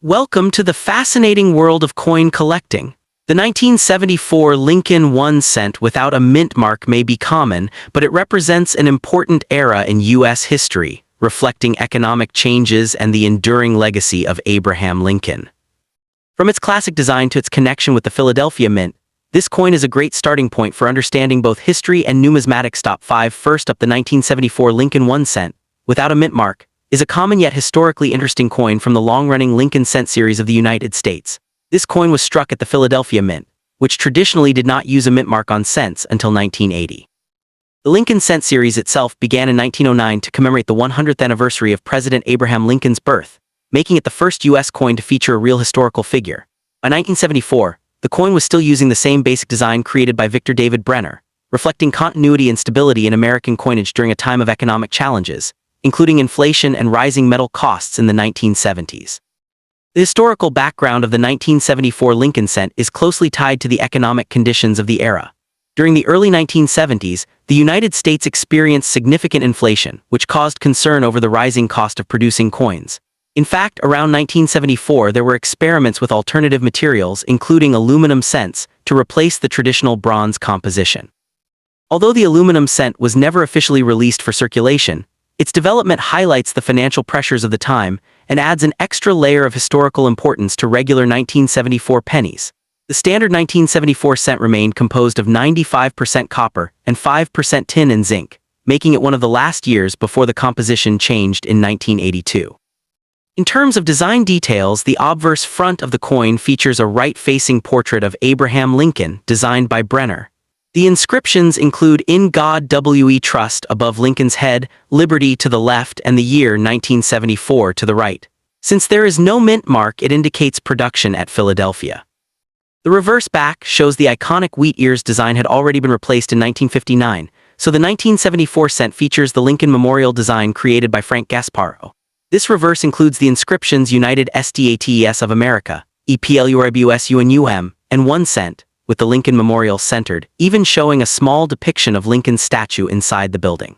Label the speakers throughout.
Speaker 1: Welcome to the fascinating world of coin collecting. The 1974 Lincoln 1 cent without a mint mark may be common, but it represents an important era in U.S. history, reflecting economic changes and the enduring legacy of Abraham Lincoln. From its classic design to its connection with the Philadelphia Mint, this coin is a great starting point for understanding both history and numismatics. Top 5. First up, the 1974 Lincoln 1 cent, without a mint mark, is a common yet historically interesting coin from the long-running Lincoln cent series of the United States. This coin was struck at the Philadelphia Mint, which traditionally did not use a mint mark on cents until 1980. The Lincoln cent series itself began in 1909 to commemorate the 100th anniversary of President Abraham Lincoln's birth, making it the first U.S. coin to feature a real historical figure. By 1974, the coin was still using the same basic design created by Victor David Brenner, reflecting continuity and stability in American coinage during a time of economic challenges, including inflation and rising metal costs in the 1970s. The historical background of the 1974 Lincoln cent is closely tied to the economic conditions of the era. During the early 1970s, the United States experienced significant inflation, which caused concern over the rising cost of producing coins. In fact, around 1974 there were experiments with alternative materials, including aluminum cents, to replace the traditional bronze composition. Although the aluminum cent was never officially released for circulation, its development highlights the financial pressures of the time and adds an extra layer of historical importance to regular 1974 pennies. The standard 1974 cent remained composed of 95% copper and 5% tin and zinc, making it one of the last years before the composition changed in 1982. In terms of design details, the obverse front of the coin features a right-facing portrait of Abraham Lincoln, designed by Brenner. The inscriptions include "In God We Trust" above Lincoln's head, "Liberty" to the left, and the year 1974 to the right. Since there is no mint mark, it indicates production at Philadelphia. The reverse back shows the iconic wheat ears design had already been replaced in 1959, so the 1974 cent features the Lincoln Memorial design created by Frank Gasparro. This reverse includes the inscriptions United States of America, EPLURBUSUNUM, and 1 cent, with the Lincoln Memorial centered, even showing a small depiction of Lincoln's statue inside the building.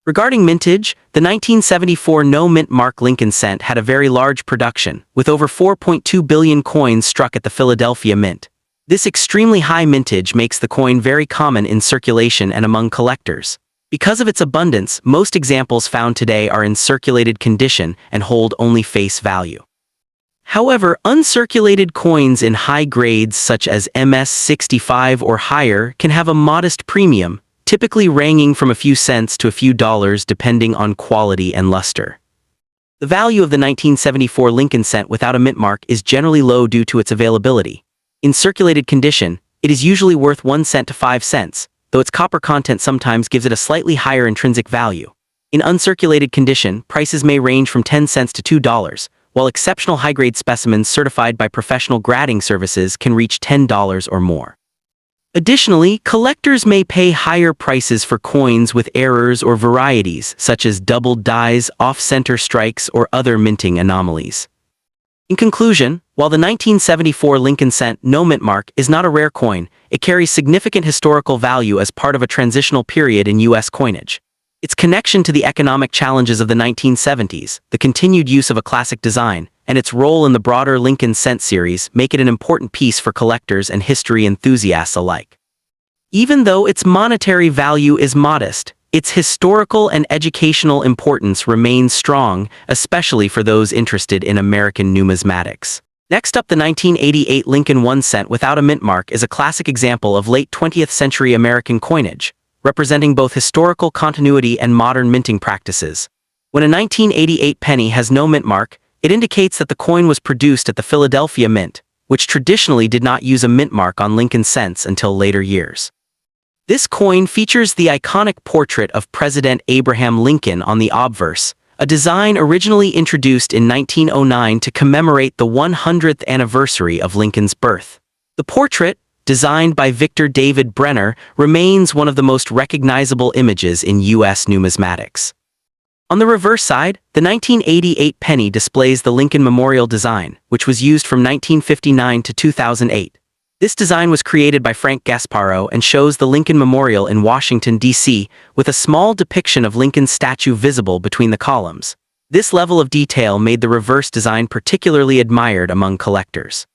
Speaker 1: Regarding mintage, the 1974 no-mint mark Lincoln cent had a very large production, with over 4.2 billion coins struck at the Philadelphia Mint. This extremely high mintage makes the coin very common in circulation and among collectors. Because of its abundance, most examples found today are in circulated condition and hold only face value. However, uncirculated coins in high grades such as MS-65 or higher can have a modest premium, typically ranging from a few cents to a few dollars depending on quality and luster. The value of the 1974 Lincoln cent without a mint mark is generally low due to its availability. In circulated condition, it is usually worth 1 cent to 5 cents, though its copper content sometimes gives it a slightly higher intrinsic value. In uncirculated condition, prices may range from 10 cents to $2, while exceptional high-grade specimens certified by professional grading services can reach $10 or more. Additionally, collectors may pay higher prices for coins with errors or varieties, such as doubled dies, off-center strikes, or other minting anomalies. In conclusion, while the 1974 Lincoln cent no mint mark is not a rare coin, it carries significant historical value as part of a transitional period in U.S. coinage. Its connection to the economic challenges of the 1970s, the continued use of a classic design, and its role in the broader Lincoln cent series make it an important piece for collectors and history enthusiasts alike. Even though its monetary value is modest, its historical and educational importance remains strong, especially for those interested in American numismatics. Next up, the 1988 Lincoln 1 cent without a mint mark is a classic example of late 20th century American coinage, representing both historical continuity and modern minting practices. When a 1988 penny has no mint mark, it indicates that the coin was produced at the Philadelphia Mint, which traditionally did not use a mint mark on Lincoln cents until later years. This coin features the iconic portrait of President Abraham Lincoln on the obverse, a design originally introduced in 1909 to commemorate the 100th anniversary of Lincoln's birth. The portrait, designed by Victor David Brenner, remains one of the most recognizable images in U.S. numismatics. On the reverse side, the 1988 penny displays the Lincoln Memorial design, which was used from 1959 to 2008. This design was created by Frank Gasparro and shows the Lincoln Memorial in Washington, D.C., with a small depiction of Lincoln's statue visible between the columns. This level of detail made the reverse design particularly admired among collectors.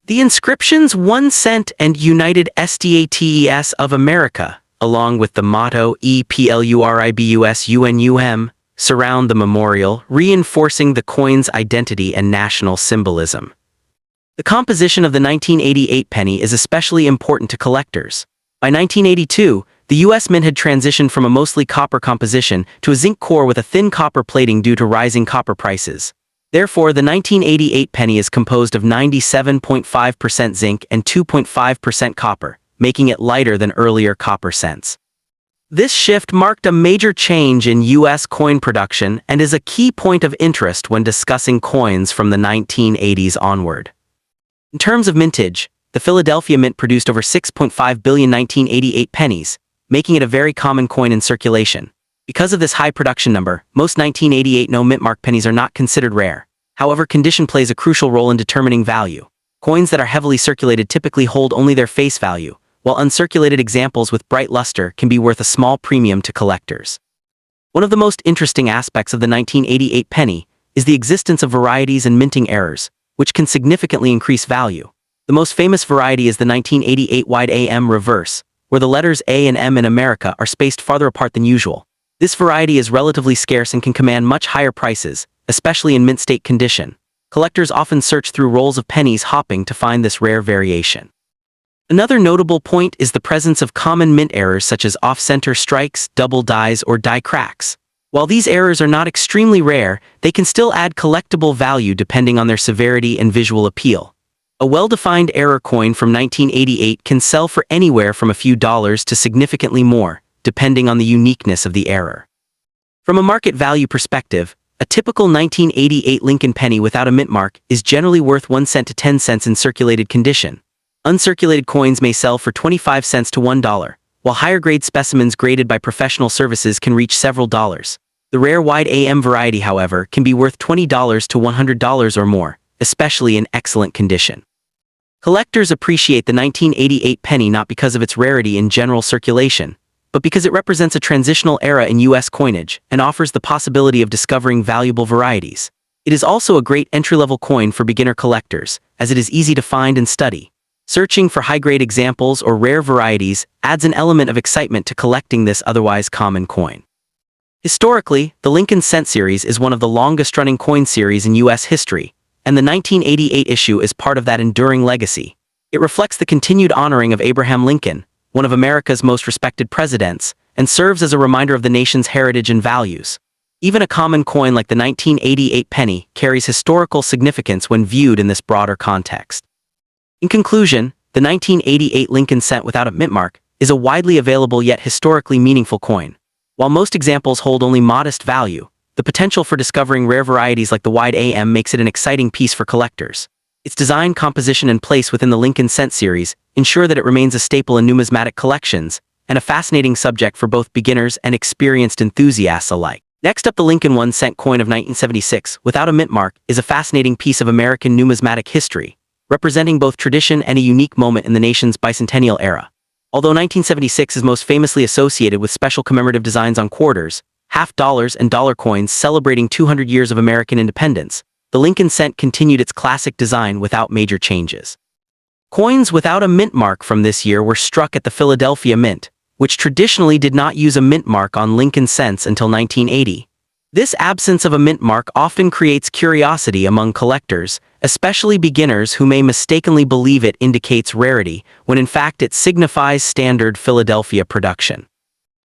Speaker 1: The inscriptions 1 cent and United States of America, along with the motto EPLURIBUS UNUM, surround the memorial, reinforcing the coin's identity and national symbolism. The composition of the 1988 penny is especially important to collectors. By 1982, the U.S. Mint had transitioned from a mostly copper composition to a zinc core with a thin copper plating due to rising copper prices. Therefore, the 1988 penny is composed of 97.5% zinc and 2.5% copper, making it lighter than earlier copper cents. This shift marked a major change in U.S. coin production and is a key point of interest when discussing coins from the 1980s onward. In terms of mintage, the Philadelphia Mint produced over 6.5 billion 1988 pennies, making it a very common coin in circulation. Because of this high production number, most 1988 no-mint-mark pennies are not considered rare. However, condition plays a crucial role in determining value. Coins that are heavily circulated typically hold only their face value, while uncirculated examples with bright luster can be worth a small premium to collectors. One of the most interesting aspects of the 1988 penny is the existence of varieties and minting errors, which can significantly increase value. The most famous variety is the 1988 wide AM reverse, where the letters A and M in America are spaced farther apart than usual. This variety is relatively scarce and can command much higher prices, especially in mint state condition. Collectors often search through rolls of pennies hopping to find this rare variation. Another notable point is the presence of common mint errors such as off-center strikes, double dies, or die cracks. While these errors are not extremely rare, they can still add collectible value depending on their severity and visual appeal. A well-defined error coin from 1988 can sell for anywhere from a few dollars to significantly more, depending on the uniqueness of the error. From a market value perspective, a typical 1988 Lincoln penny without a mint mark is generally worth 1 cent to 10 cents in circulated condition. Uncirculated coins may sell for 25 cents to $1, while higher-grade specimens graded by professional services can reach several dollars. The rare wide AM variety, however, can be worth $20 to $100 or more, especially in excellent condition. Collectors appreciate the 1988 penny not because of its rarity in general circulation, but because it represents a transitional era in U.S. coinage and offers the possibility of discovering valuable varieties. It is also a great entry-level coin for beginner collectors, as it is easy to find and study. Searching for high-grade examples or rare varieties adds an element of excitement to collecting this otherwise common coin. Historically, the Lincoln Cent series is one of the longest-running coin series in U.S. history, and the 1988 issue is part of that enduring legacy. It reflects the continued honoring of Abraham Lincoln, one of America's most respected presidents, and serves as a reminder of the nation's heritage and values. Even a common coin like the 1988 penny carries historical significance when viewed in this broader context. In conclusion, the 1988 Lincoln Cent without a mint mark is a widely available yet historically meaningful coin. While most examples hold only modest value, the potential for discovering rare varieties like the wide AM makes it an exciting piece for collectors. Its design, composition, and place within the Lincoln Cent series ensure that it remains a staple in numismatic collections and a fascinating subject for both beginners and experienced enthusiasts alike. Next up, the Lincoln 1 cent coin of 1976 without a mint mark is a fascinating piece of American numismatic history, representing both tradition and a unique moment in the nation's bicentennial era. Although 1976 is most famously associated with special commemorative designs on quarters, half dollars, and dollar coins celebrating 200 years of American independence, the Lincoln Cent continued its classic design without major changes. Coins without a mint mark from this year were struck at the Philadelphia Mint, which traditionally did not use a mint mark on Lincoln cents until 1980. This absence of a mint mark often creates curiosity among collectors, especially beginners who may mistakenly believe it indicates rarity, when in fact it signifies standard Philadelphia production.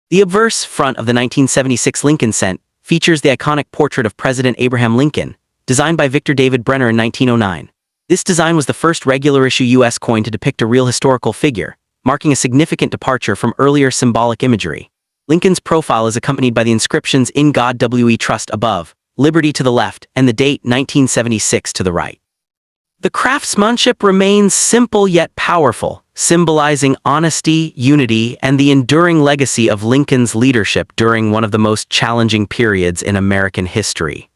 Speaker 1: The obverse front of the 1976 Lincoln Cent features the iconic portrait of President Abraham Lincoln, designed by Victor David Brenner in 1909. This design was the first regular-issue U.S. coin to depict a real historical figure, marking a significant departure from earlier symbolic imagery. Lincoln's profile is accompanied by the inscriptions "In God We Trust" above, "Liberty" to the left, and the date 1976 to the right. The craftsmanship remains simple yet powerful, symbolizing honesty, unity, and the enduring legacy of Lincoln's leadership during one of the most challenging periods in American history.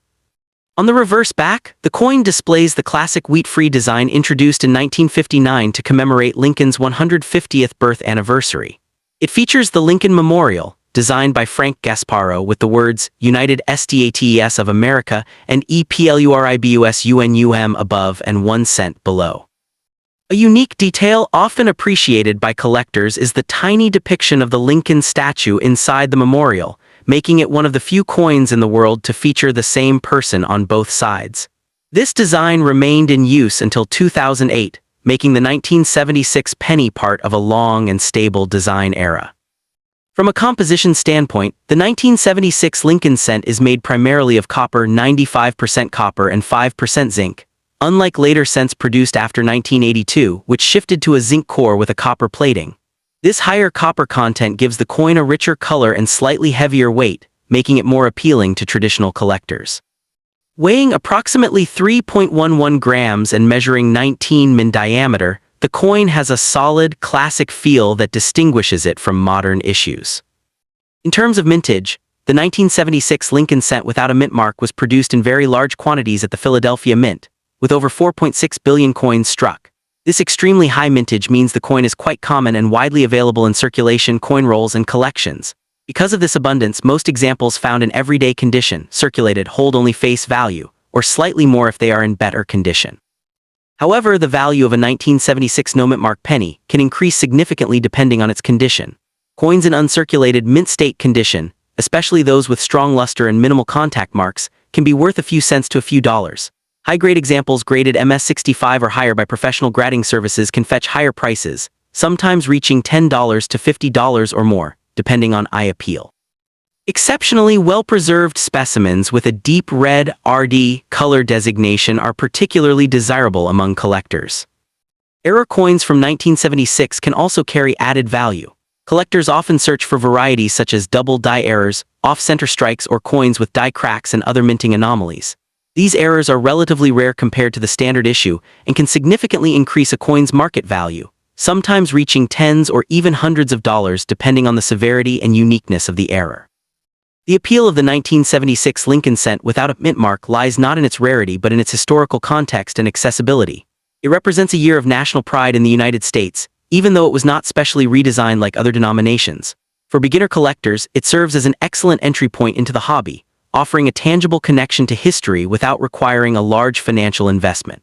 Speaker 1: On the reverse back, the coin displays the classic wheat-free design introduced in 1959 to commemorate Lincoln's 150th birth anniversary. It features the Lincoln Memorial, designed by Frank Gasparo with the words United States of America and EPLURIBUSUNUM above and 1 cent below. A unique detail often appreciated by collectors is the tiny depiction of the Lincoln statue inside the memorial, making it one of the few coins in the world to feature the same person on both sides. This design remained in use until 2008, making the 1976 penny part of a long and stable design era. From a composition standpoint, the 1976 Lincoln cent is made primarily of copper, 95% copper and 5% zinc, unlike later cents produced after 1982, which shifted to a zinc core with a copper plating. This higher copper content gives the coin a richer color and slightly heavier weight, making it more appealing to traditional collectors. Weighing approximately 3.11 grams and measuring 19 min diameter, the coin has a solid, classic feel that distinguishes it from modern issues. In terms of mintage, the 1976 Lincoln cent without a mint mark was produced in very large quantities at the Philadelphia Mint, with over 4.6 billion coins struck. This extremely high mintage means the coin is quite common and widely available in circulation, coin rolls, and collections. Because of this abundance, most examples found in everyday condition, circulated, hold only face value, or slightly more if they are in better condition. However, the value of a 1976 no mint mark penny can increase significantly depending on its condition. Coins in uncirculated mint state condition, especially those with strong luster and minimal contact marks, can be worth a few cents to a few dollars. High-grade examples graded MS65 or higher by professional grading services can fetch higher prices, sometimes reaching $10 to $50 or more, depending on eye appeal. Exceptionally well-preserved specimens with a deep red RD color designation are particularly desirable among collectors. Error coins from 1976 can also carry added value. Collectors often search for varieties such as double die errors, off-center strikes, or coins with die cracks and other minting anomalies. These errors are relatively rare compared to the standard issue and can significantly increase a coin's market value, sometimes reaching tens or even hundreds of dollars depending on the severity and uniqueness of the error. The appeal of the 1976 Lincoln cent without a mint mark lies not in its rarity but in its historical context and accessibility. It represents a year of national pride in the United States, even though it was not specially redesigned like other denominations. For beginner collectors, it serves as an excellent entry point into the hobby, offering a tangible connection to history without requiring a large financial investment.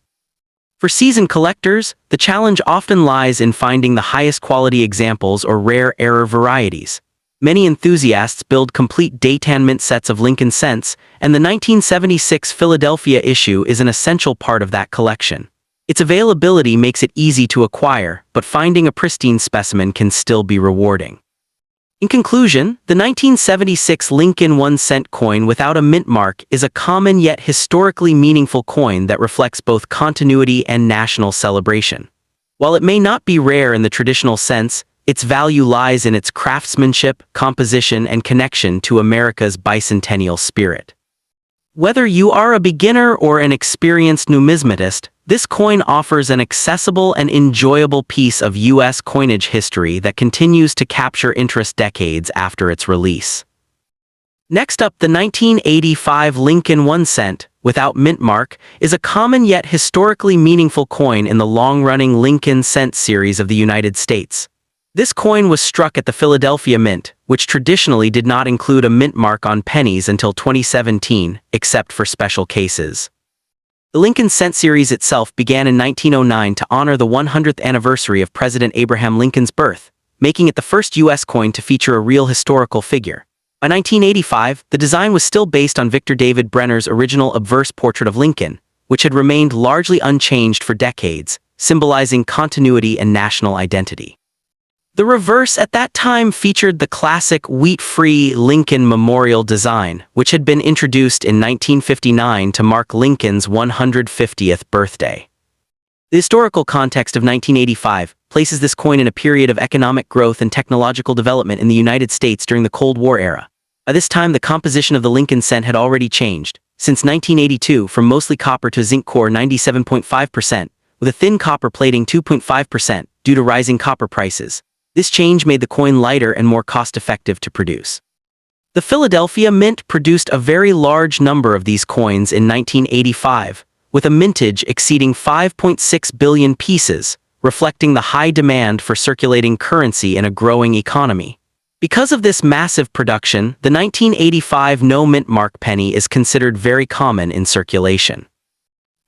Speaker 1: For seasoned collectors, the challenge often lies in finding the highest quality examples or rare error varieties. Many enthusiasts build complete Dayton mint sets of Lincoln cents, and the 1976 Philadelphia issue is an essential part of that collection. Its availability makes it easy to acquire, but finding a pristine specimen can still be rewarding. In conclusion, the 1976 Lincoln 1 cent coin without a mint mark is a common yet historically meaningful coin that reflects both continuity and national celebration. While it may not be rare in the traditional sense, its value lies in its craftsmanship, composition, and connection to America's bicentennial spirit. Whether you are a beginner or an experienced numismatist, this coin offers an accessible and enjoyable piece of U.S. coinage history that continues to capture interest decades after its release. Next up, the 1985 Lincoln 1 cent, without mint mark, is a common yet historically meaningful coin in the long-running Lincoln cent series of the United States. This coin was struck at the Philadelphia Mint, which traditionally did not include a mint mark on pennies until 2017, except for special cases. The Lincoln cent series itself began in 1909 to honor the 100th anniversary of President Abraham Lincoln's birth, making it the first U.S. coin to feature a real historical figure. By 1985, the design was still based on Victor David Brenner's original obverse portrait of Lincoln, which had remained largely unchanged for decades, symbolizing continuity and national identity. The reverse at that time featured the classic wheat-free Lincoln Memorial design, which had been introduced in 1959 to mark Lincoln's 150th birthday. The historical context of 1985 places this coin in a period of economic growth and technological development in the United States during the Cold War era. By this time, the composition of the Lincoln cent had already changed, since 1982 from mostly copper to zinc core 97.5%, with a thin copper plating 2.5% due to rising copper prices. This change made the coin lighter and more cost-effective to produce. The Philadelphia Mint produced a very large number of these coins in 1985, with a mintage exceeding 5.6 billion pieces, reflecting the high demand for circulating currency in a growing economy. Because of this massive production, the 1985 no-mint mark penny is considered very common in circulation.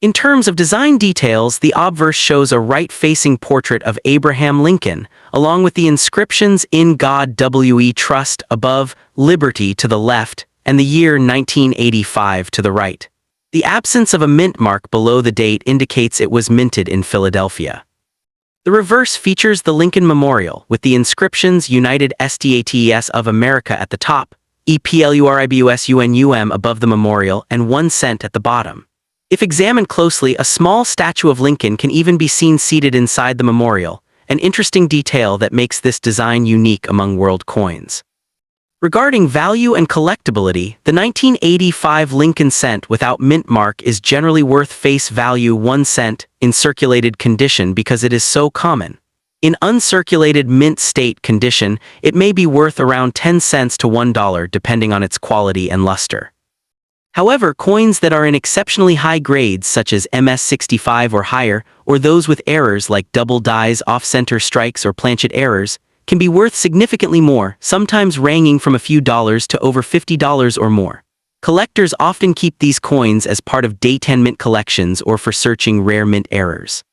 Speaker 1: In terms of design details, the obverse shows a right-facing portrait of Abraham Lincoln, along with the inscriptions "In God We Trust" above, "Liberty" to the left, and the year 1985 to the right. The absence of a mint mark below the date indicates it was minted in Philadelphia. The reverse features the Lincoln Memorial, with the inscriptions "United States of America" at the top, "EPLURIBUSUNUM" above the memorial, and 1 cent at the bottom. If examined closely, a small statue of Lincoln can even be seen seated inside the memorial, an interesting detail that makes this design unique among world coins. Regarding value and collectability, the 1985 Lincoln cent without mint mark is generally worth face value 1 cent in circulated condition because it is so common. In uncirculated mint state condition, it may be worth around 10 cents to $1 depending on its quality and luster. However, coins that are in exceptionally high grades such as MS65 or higher, or those with errors like double dies, off-center strikes, or planchet errors, can be worth significantly more, sometimes ranging from a few dollars to over $50 or more. Collectors often keep these coins as part of day 10 mint collections or for searching rare mint errors.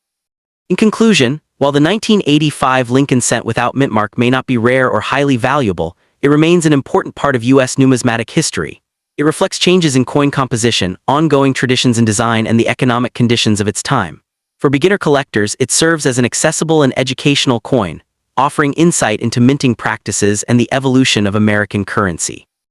Speaker 1: In conclusion, while the 1985 Lincoln cent without mint mark may not be rare or highly valuable, it remains an important part of U.S. numismatic history. It reflects changes in coin composition, ongoing traditions in design, and the economic conditions of its time. For beginner collectors, it serves as an accessible and educational coin, offering insight into minting practices and the evolution of American currency.